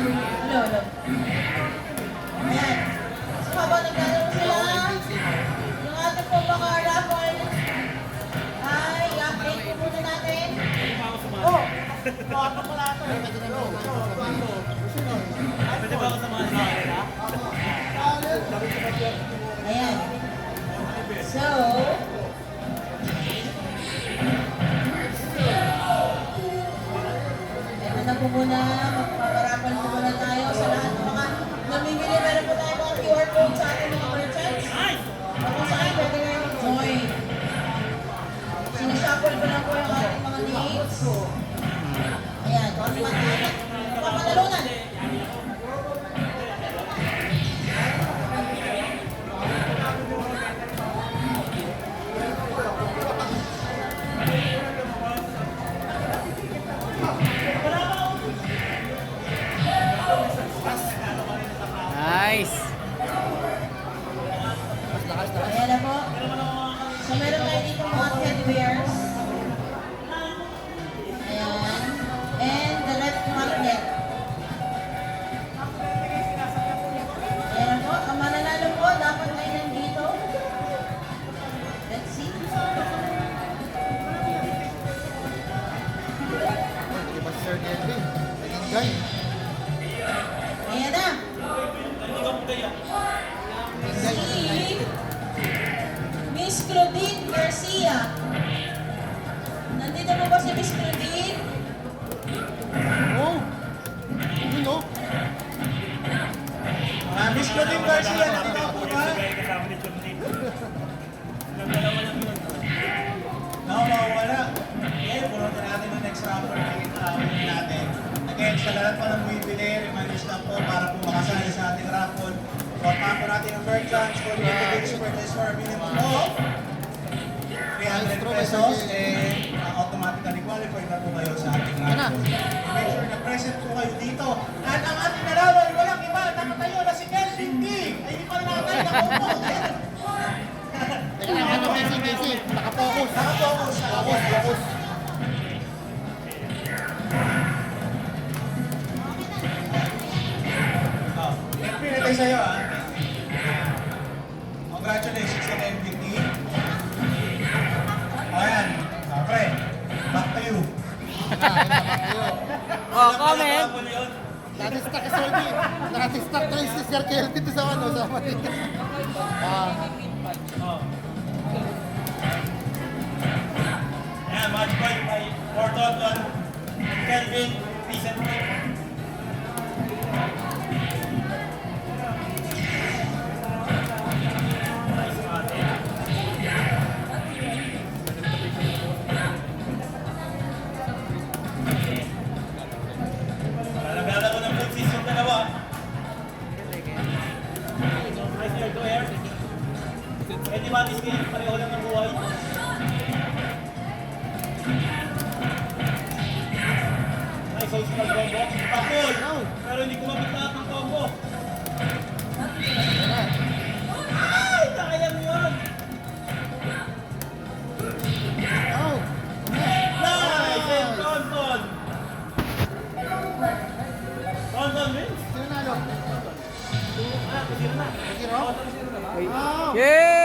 Lolo. Ayan. So habang naglalaro sila, yung ating po mga raffle ay i-update po muna natin. Oh! Bago ko na ito. Pwede ba ako sa mga nila? Ayan. So, ito na po muna, magpaparapan po muna tayo sa lahat ng mga namimili. Meron po tayo mga QR code sa ating mga merchants. Kung saan pwede ngayon join. Sinashuffle ko lang po yung ating mga names. Ayan, papatalunan. Nice. Ayan na po. So meron tayo dito mga teddy bears. Ayan. And the red magnet. Ayan na po. Ang mananalo po, dapat ay nandito. Let's see. Ayan na. Si Miss Claudine Garcia. Nandito po ba si Miss Claudine? Oh! Yun oh! Miss Claudine Garcia, nakita po ba? Nawawala. Ngayon, pumunta natin ng next rapper natin. Again, sa lahat pa ng bibili, reminders lang po para po makasali sa ating raffle. Formahan po natin ang merchants for the individual purchase for a minimum of 300 pesos and automatically qualified na po kayo sa ating raffle. Make sure na present po kayo dito. At ang ating nalaman, walang iba, nakatayo na si Kelvin D. Ay, di pa natin nakupo. Teka lang, ano, busy. Nakapokus. Nakafocus. Focus. Oh, pinatay sa'yo ah. Congratulations sa MVP. Ayan. Pre, back to you. Oh, comment. Nati-stuck kasi hindi. Nati-stuck na yung si Sir Kelvin sa ano, sa Manila. Ayan, match point by Portoton. Kelvin, recent pick. Naglalaro ng food system dalawa. Nice air to air. Pwede ba atis kayo? Pareho lang ng buhay. Nice host ng combo. Tapos! Pero hindi ko mabit lahat ng combo. Ay! Nakaya mo yun! Oh! Nice! And Tonton! Tonton wins? Sino nalo? Ah, kasi na. Zero? Oh! Yay!